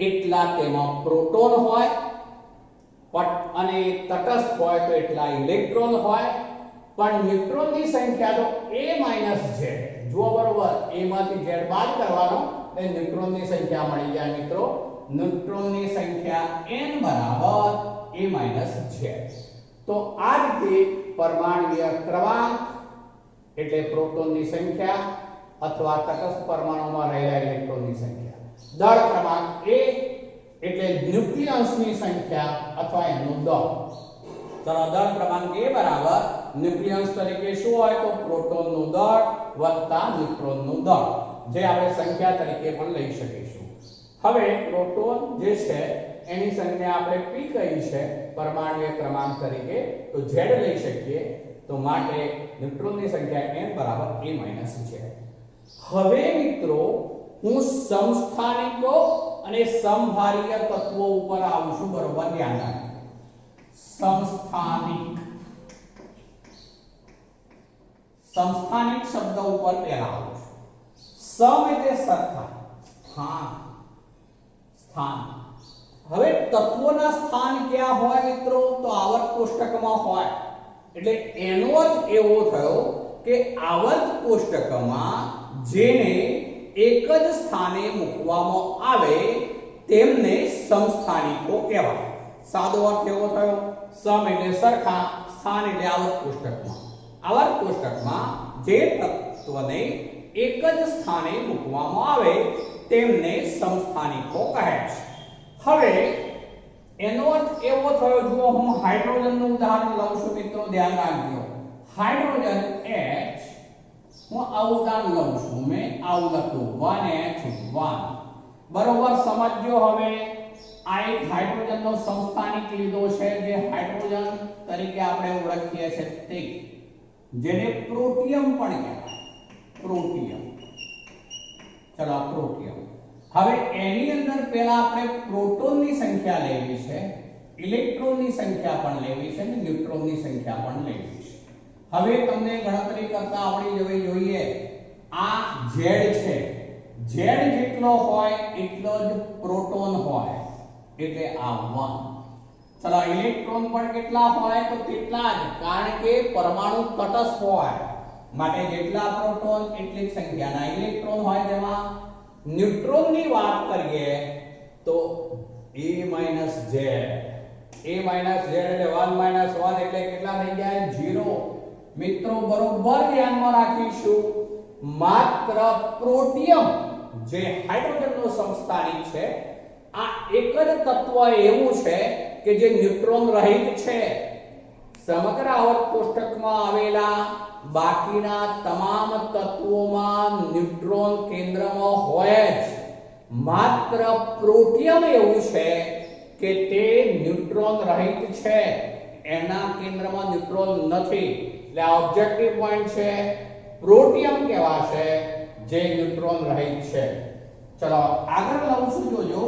B: એટલા તેમાં પ્રોટોન હોય, અને તટસ્થ હોય તો એટલા ઇલેક્ટ્રોન હોય. પણ ન્યુટ્રોનની સંખ્યા તો a z. જુઓ બરોબર, a માંથી z બાદ કરવાનો એટલે ન્યુટ્રોનની સંખ્યા મળી જાય મિત્રો. ન્યુટ્રોનની સંખ્યા n બરાબર a z. તો આ રીતે પરમાણુય ક્રમાંક એટલે પ્રોટોનની સંખ્યા અથવા તટસ્થ પરમાણુમાં રહેલા ઇલેક્ટ્રોનની સંખ્યા, દળ ક્રમાંક a એટલે ન્યુક્લિયસની સંખ્યા અથવા એનું દળ. ચલો દળ ક્રમાંક a બરાબર ન્યુક્લિયસ તરીકે શું હોય? તો પ્રોટોનનું દળ વત્તા ન્યુટ્રોનનું દળ, જે આપણે સંખ્યા તરીકે પણ લઈ શકીશું. હવે પ્રોટોન જે છે એની સંખ્યા આપણે p કહી છે પરમાણુય ક્રમાંક તરીકે, તો z લઈ શકીએ. તો માટે ન્યુટ્રોનની સંખ્યા n બરાબર a z. હવે મિત્રો હું સમસ્થાનિકો અને સમભારીય તત્વો ઉપર આવું છું. બરોબર, ધ્યાન રાખજો. સમસ્થાનિક શબ્દ ઉપર પહેલા આવું છું. સમ એટલે સરખા, સ્થાન. હવે તત્વોના સ્થાન ક્યાં હોય મિત્રો? તો આવર્ત કોષ્ટકમાં હોય. એટલે એનો અર્થ એવો થયો કે આવર્ત કોષ્ટકમાં જેને એક જ સ્થાને મૂકવામાં આવે તેમને સમસ્થાનિકો કહેવાય. સાદો અર્થ એવો થયો, સમ એટલે સરખા, સ્થાન એટલે આવર્ત કોષ્ટકમાં. આવર્ત કોષ્ટકમાં જે તત્વને એક જ સ્થાને મૂકવામાં આવે તેમને સમસ્થાનિકો કહે છે. હવે એનો અર્થ એવો થયો, જુઓ હું હાઇડ્રોજનનું ઉદાહરણ લઉં છું મિત્રો, ધ્યાન રાખજો. હાઇડ્રોજન H, હું આવું ઉદાહરણ લઉં છું, મેં આવું લખ્યું 1H1. બરોબર, સમજજો. હવે આ એક હાઇડ્રોજનનો સમસ્થાનિક લીધો છે, જે હાઇડ્રોજન તરીકે આપણે ઓળખીએ છીએ તે, જેને પ્રોટિયમ પણ કહેવાય, પ્રોટિયમ. ચલો પ્રોટિયમ. હવે એની અંદર પહેલા આપણે પ્રોટોનની સંખ્યા લેવી છે, ઇલેક્ટ્રોનની સંખ્યા પણ લેવી છે અને ન્યુટ્રોનની સંખ્યા પણ લેવી છે. હવે તમને ગણતરી કરતા આવડી જવી જોઈએ. આ z છે, z જેટલો હોય એટલો જ પ્રોટોન હોય, એટલે આ 1. ચલો ઇલેક્ટ્રોન પણ કેટલા હોય? તો તેટલા જ, કારણ કે પરમાણુ તટસ્થ હોય માટે જેટલા પ્રોટોન એટલી જ સંખ્યાના ઇલેક્ટ્રોન હોય. તેમાં ન્યુટ્રોનની વાત કરીએ તો a z. a z એટલે 1 1 એટલે કેટલા થઈ જાય? 0. મિત્રો બરોબર ધ્યાનમાં રાખીશું માત્ર પ્રોટિયમ જે હાઇડ્રોજનનો સમસ્થાનિક છે આ એક જ તત્વ એવું છે કે જે ન્યુટ્રોન રહિત છે. સમગ્ર આવર્ત કોષ્ટકમાં આવેલા બાકીના તમામ તત્વોમાં ન્યુટ્રોન કેન્દ્રમાં હોય જ, માત્ર પ્રોટિયમ એવું છે કે તે ન્યુટ્રોન રહિત છે, એના કેન્દ્રમાં ન્યુટ્રોન નથી. એટલે આ ઓબ્જેક્ટિવ પોઈન્ટ છે, પ્રોટિયમ કહેવાશે જે ન્યુટ્રોન રહિત છે. ચલો આગળ લઉં જોજો,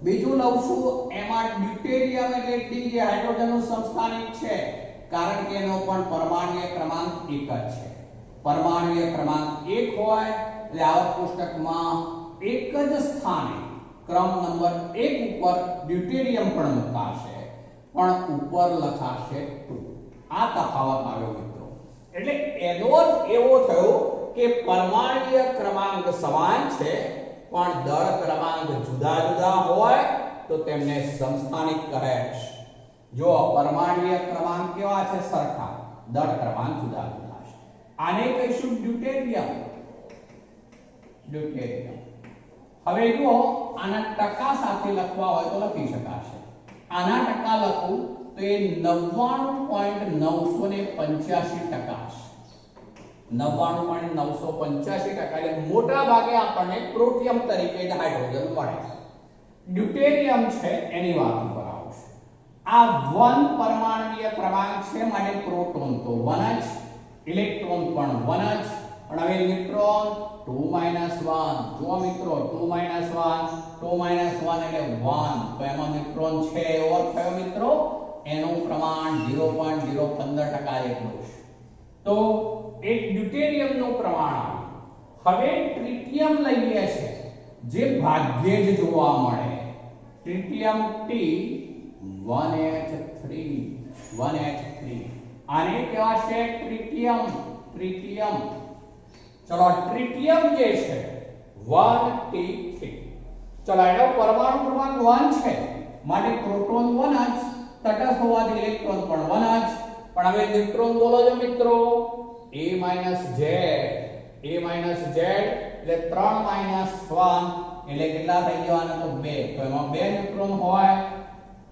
B: બીજું લઉં છું એમાં ડ્યુટેરિયમ એટલે ડી જે હાઇડ્રોજનનું સમસ્થાનિક છે, કારણ કે એનો પણ પરમાણુય ક્રમાંક 1 જ છે. પરમાણુય ક્રમાંક 1 હોય એટલે આવર્ત કોષ્ટકમાં એક જ સ્થાને ક્રમ નંબર 1 ઉપર ડ્યુટેરિયમ પણ મુકાશે, પણ ઉપર લખાશે 2. આ તફાવત આવ્યો મિત્રો. એટલે એનો અર્થ એવો થયો કે પરમાણુય ક્રમાંક સમાન છે પણ દળ ક્રમાંક જુદા જુદા હોય તો તેમને સમસ્થાનિક કહે છે. જો પરમાણુય ક્રમાંક કેવા છે સરખા, દળ ક્રમાંક જુદા જુદા છે. આને કહીશું ડ્યુટેરિયમ. ડ્યુટેરિયમ. હવે જો આના ટકા સાથે લખવા હોય તો લખી શકાશે. આના ટકા લખું તો એ 99.985% છે. 99.985% એટલે મોટા ભાગે આપણને પ્રોટિયમ તરીકે જ હાઇડ્રોજન મળે. ડ્યુટેરિયમ છે એની વાત ઉપર આવશે. આ 1 પરમાણુય ક્રમાંક છે માટે પ્રોટોન તો 1 જ, ઇલેક્ટ્રોન પણ 1 જ, પણ હવે ન્યુટ્રોન 2 - 1. જો મિત્રો 2 - 1 એટલે 1, તો એમાં ન્યુટ્રોન છે એવો થયો મિત્રો. એનું પ્રમાણ 0.015% જેટલું છે. તો એક ડ્યુટેરિયમનું પ્રમાણ આવ્યું. હવે ટ્રિટિયમ લઈએ છે જે ભાગ્યે જ જોવા મળે. ટ્રિટિયમ T 1H3 આને કહેવાશે ટ્રિટિયમ. ટ્રિટિયમ. ચલો ટ્રિટિયમ જે છે 1T3. ચલો એનો પરમાણુ ક્રમાંક 1 છે માટે પ્રોટોન 1 જ, તટસ્થ હોવાથી ઇલેક્ટ્રોન પણ 1 જ. પણ હવે ન્યુટ્રોન બોલો છો મિત્રો. A - Z એટલે 3 - 1 એટલે કેટલા થઈ જવાના તો 2. તો એમાં 2 ન્યુટ્રોન હોય.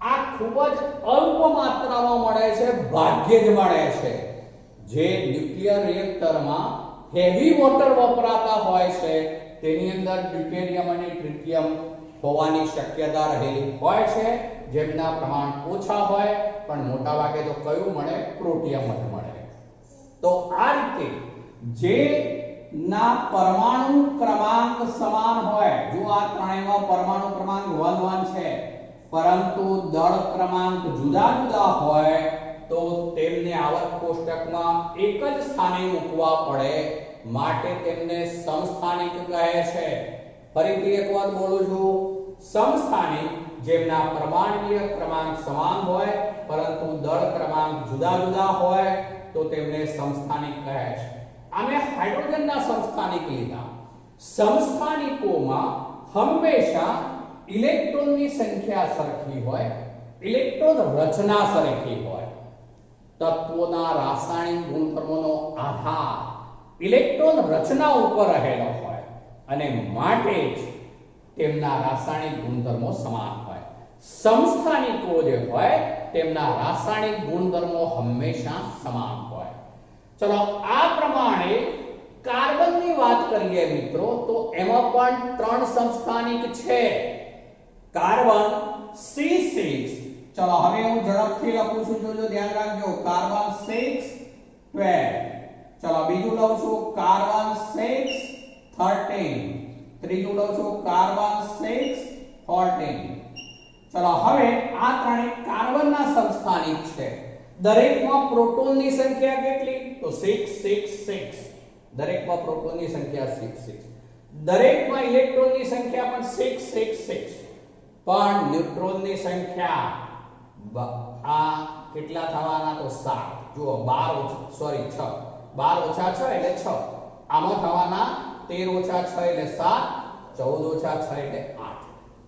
B: આ ખૂબ જ અલ્પ માત્રામાં મળે છે, ભાગ્યે જ મળે છે. જે ન્યુક્લિયર રિએક્ટરમાં હેવી વોટર વપરાતા હોય છે તેની અંદર ડ્યુટેરિયમ અને ટ્રિટિયમ હોવાની શક્યતા રહેલી હોય છે, જેમના પ્રમાણ ઓછા હોય, પણ મોટા ભાગે તો કયું મળે? પ્રોટિયમ જ મળે. તો આ રીતે જે ના પરમાણુ ક્રમાંક સમાન હોય, જો આ ત્રણેયમાં પરમાણુ ક્રમાંક 1 1 છે પરંતુ દળ ક્રમાંક જુદા જુદા હોય તો તેમને આવર્ત કોષ્ટકમાં એક જ સ્થાને મૂકવા પડે, માટે તેમને સમસ્થાનિક કહે છે. ફરીથી એક વાત બોલું છું, સમસ્થાનિક જેમના પરમાણુય ક્રમાંક સમાન હોય પરંતુ દળ ક્રમાંક જુદા જુદા હોય તો તેમને સમસ્થાનિક કહે છે. અમે હાઇડ્રોજનના સમસ્થાનિક લીધા. સમસ્થાનિકોમાં હંમેશા ઇલેક્ટ્રોનની સંખ્યા સરખી હોય, ઇલેક્ટ્રોન રચના સરખી હોય. તત્વોના રાસાયણિક ગુણધર્મોનો આધાર ઇલેક્ટ્રોન રચના ઉપર રહેલો હોય અને માટે જ તેમના રાસાયણિક ગુણધર્મો સમાન હોય. સમસ્થાનિકો જે હોય તેમના રાસાયણિક ગુણધર્મો હંમેશા સમાન હોય. ચલો આ પ્રમાણે કાર્બનની વાત કરીએ મિત્રો તો એમાં પણ 3 સમસ્થાનિક છે. Carbon C6. ચલો હવે હું ઝડપથી લખું છું, જોજો ધ્યાન રાખજો. કાર્બન 6 12. ચલો બીજું લઉં છું કાર્બન 6 13. ત્રીજું લઉં છું કાર્બન 6 14. ચલો હવે આ ત્રણે કાર્બનના સમસ્થાનિક છે. દરેકમાં પ્રોટોનની સંખ્યા કેટલી? તો 6 6 6. દરેકમાં પ્રોટોનની સંખ્યા 6 6. દરેકમાં ઇલેક્ટ્રોનની સંખ્યા પણ 6 6 6. પણ ન્યુટ્રોનની સંખ્યા આ કેટલા થવાના? તો 7. જુઓ 12 ઓછા 6 એટલે 6. આમાં થવાના 13 ઓછા 6 એટલે 7, 14 ઓછા 6 એટલે 8.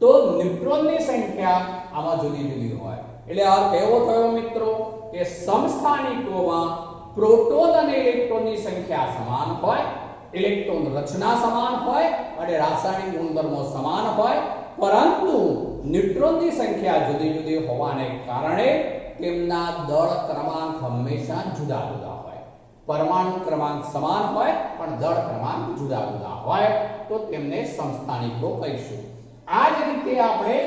B: તો ન્યુટ્રોનની સંખ્યા આમાં જુદી જુદી હોય. એટલે અર્થ એવો થયો મિત્રો કે સમસ્થાનિકોમાં પ્રોટોન અને ઇલેક્ટ્રોનની સંખ્યા સમાન હોય, ઇલેક્ટ્રોન રચના સમાન હોય અને રાસાયણિક ગુણધર્મો સમાન હોય, પરંતુ ન્યુટ્રોનની સંખ્યા જુદી જુદી હોવાને કારણે તેમના દળ ક્રમાંક હંમેશા જુદા જુદા હોય. પરમાણુ ક્રમાંક સમાન હોય પણ દળ ક્રમાંક જુદા જુદા હોય તો તેમને સમસ્થાનિકો કહીશું. આ જ રીતે આપણે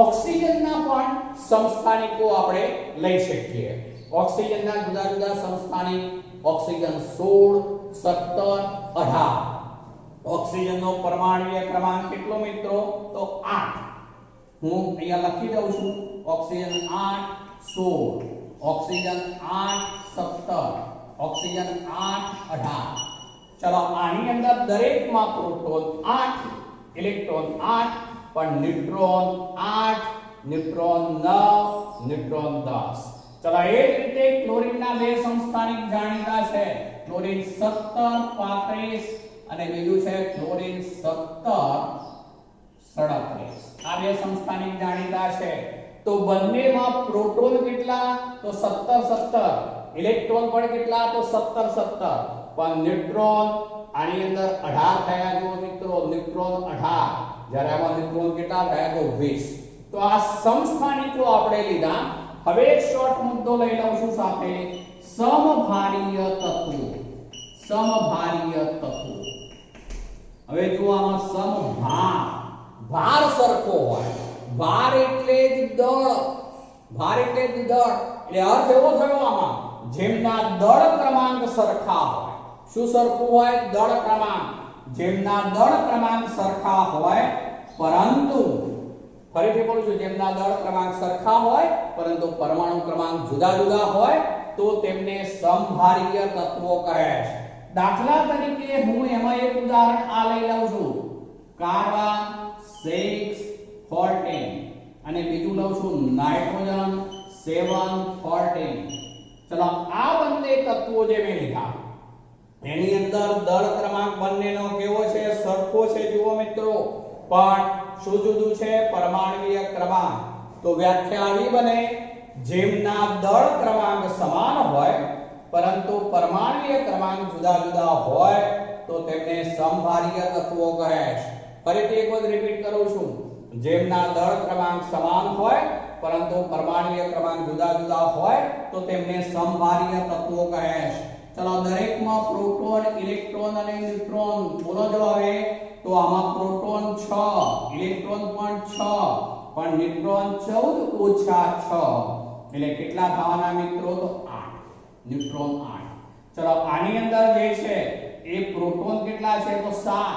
B: ઓક્સિજનના પણ સમસ્થાનિકો આપણે લઈ શકીએ. ઓક્સિજનના જુદા જુદા સમસ્થાનિક ઓક્સિજન 16, 17, 18. ઓક્સિજનનો પરમાણુય ક્રમાંક કેટલો મિત્રો? તો 8. હું અહીંયા લખી દઉં છું. Oxygen 8, 16, oxygen 8, 17, oxygen 8, 18. ચલો આની અંદર દરેકમાં પ્રોટોન 8, ઇલેક્ટ્રોન 8, પણ ન્યુટ્રોન 8, ન્યુટ્રોન 9, ન્યુટ્રોન 10. ચલો એ જ રીતે ક્લોરીનના બે સમસ્થાનિક જાણીતા છે. ક્લોરીન 17, 35 અને બીજું છે ક્લોરીન 17, 37. આ બે સમસ્થાનિક જાણીતા છે. તો બંનેમાં પ્રોટોન કેટલા? તો 17, 17. ઇલેક્ટ્રોન પણ કેટલા? તો 17, 17. પણ ન્યુટ્રોન આની અંદર 18 થયા જો મિત્રો, ન્યુટ્રોન 18. જ્યારે આમાં ન્યુટ્રોન કેટલા થયા? તો 20. તો આ સમસ્થાનિકો આપણે લીધા. હવે એક શોર્ટ મુદ્દો લઈ લઉં છું સાથે. સમભારીય તત્વો. સમભારીય તત્વો. હવે જો આમાં સમભાર, ભાર સરખો હોય. ભાર એટલે જ દળ. ભાર એટલે જ દળ. એટલે અર્થ એવો થયો આમાં જેમના દળ ક્રમાંક સરખા હોય. શું સરખું હોય? દળ ક્રમાંક. જેમના દળ ક્રમાંક સરખા હોય પરંતુ, ફરીથી બોલું છું, જેમના દળ ક્રમાંક સરખા હોય પરંતુ પરમાણુ ક્રમાંક જુદા જુદા હોય તો તેમને સમભારીય તત્વો કહે છે. દાખલા તરીકે હું એમાં એક ઉદાહરણ આ લઈ લઉં છું. કાર્બન 6, 14 અને બીજું લઉં છું નાઇટ્રોજન 7, 14. ચલો આ બંને તત્વો જે મેં લીધા એની અંદર દળ ક્રમાંક બંનેનો કેવો છે? સરખો છે. જુઓ મિત્રો, પણ શું જુદું છે? પરમાણુય ક્રમાંક. તો વ્યાખ્યા આવી બને, જેમના દળ ક્રમાંક સમાન હોય પરંતુ પરમાણુય ક્રમાંક જુદા જુદા હોય તો તેમને સમભારીય તત્વો કહે છે. ફરીથી એક વખત રિપીટ કરું છું. જેમના દળ ક્રમાંક સમાન હોય પરંતુ પરમાણુય ક્રમાંક જુદા જુદા હોય તો તેમને સમભારીય તત્વો કહે છે. ચલો દરેકમાં પ્રોટોન, ઇલેક્ટ્રોન અને ન્યુટ્રોન બોલો જો હવે. તો આમાં પ્રોટોન 6, ઇલેક્ટ્રોન પણ 6, પણ ન્યુટ્રોન 14 ઓછા 6 એટલે કેટલા થવાના મિત્રો? તો 8. ન્યુટ્રોન 8. ચલો આની અંદર જે છે એ પ્રોટોન કેટલા છે? તો 7,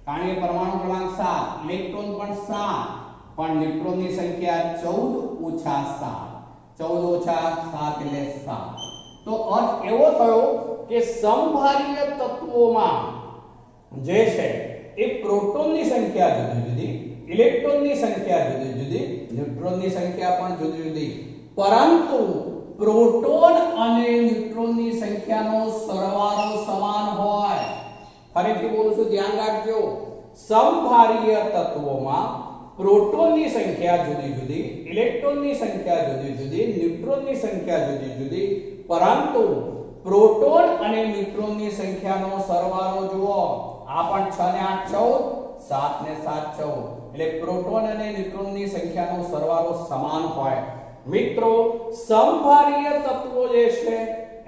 B: કારણ કે પરમાણુ ક્રમાંક 7. ઇલેક્ટ્રોન પણ 7, પણ ન્યુટ્રોનની સંખ્યા 14 ઓછા 7. 14 ઓછા 7 એટલે 7. તો અર્થ એવો થયો કે સમભારીય તત્વોમાં જે છે એ પ્રોટોનની સંખ્યા જુદી જુદી, ઇલેક્ટ્રોનની સંખ્યા જુદી જુદી, ન્યુટ્રોનની સંખ્યા પણ જુદી જુદી, પરંતુ પ્રોટોન અને ન્યુટ્રોનની સંખ્યાનો સરવાળો સમાન હોય. ફરીથી બોલું છું, ધ્યાન રાખજો. સમભારીય તત્વોમાં પ્રોટોનની સંખ્યા જુદી જુદી, ઇલેક્ટ્રોનની સંખ્યા જુદી જુદી, ન્યુટ્રોનની સંખ્યા જુદી જુદી, પરંતુ પ્રોટોન અને ન્યુટ્રોનની સંખ્યાનો સરવાળો જુઓ. આ પણ 6 ને 8 14, 7 ને 7 14. એટલે પ્રોટોન અને ન્યુટ્રોનની સંખ્યાનો સરવાળો સમાન હોય. મિત્રો, સમભારીય તત્વો જે છે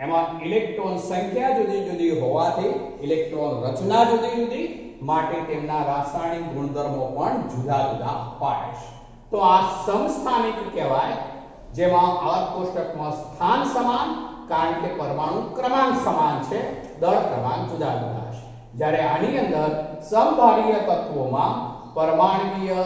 B: એમાં ઇલેક્ટ્રોન સંખ્યા જુદી જુદી હોવાથી ઇલેક્ટ્રોન રચના જુદી જુદી, માટે તેમના રાસાયણિક ગુણધર્મો પણ જુદા જુદા હોય છે. તો આ સમસ્થાનિક કહેવાય, જેમાં અર્ધ કોષ્ટકમાં સ્થાન સમાન, કારણ કે પરમાણુ ક્રમાંક સમાન છે, દળ ક્રમાંક જુદા જુદા છે. જ્યારે આની અંદર સમભારીય તત્વોમાં પરમાણુય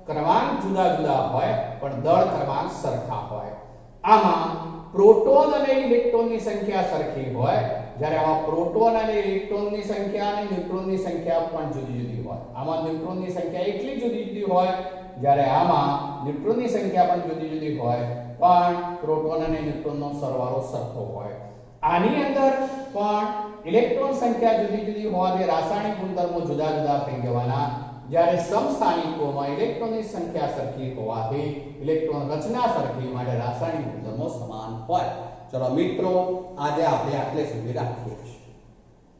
B: ક્રમાંક જુદા જુદા હોય પણ દળ ક્રમાંક સરખા હોય. આમાં પ્રોટોન અને ઇલેક્ટ્રોનની સંખ્યા સરખી હોય, જ્યારે આમાં પ્રોટોન અને ઇલેક્ટ્રોનની સંખ્યા અને ન્યુટ્રોનની સંખ્યા પણ જુદી જુદી હોય. આમાં ન્યુટ્રોનની સંખ્યા એટલી જુદી જુદી હોય, જ્યારે આમાં ન્યુટ્રોનની સંખ્યા પણ જુદી જુદી હોય, પણ પ્રોટોન અને ન્યુટ્રોનનો સરવાળો સરખો હોય. આની અંદર પણ ઇલેક્ટ્રોન સંખ્યા જુદી જુદી હોવાથી રાસાયણિક ગુણધર્મો જુદા જુદા થઈ જવાના, જ્યારે સમસ્થાનિકોમાં ઇલેક્ટ્રોનની સંખ્યા સરખી હોવાથી ઇલેક્ટ્રોન રચના સરખી, માટે રાસાયણિક ગુણધર્મો સમાન હોય. ચલો મિત્રો, આજે આપણે આટલે સુધી રાખીએ છીએ.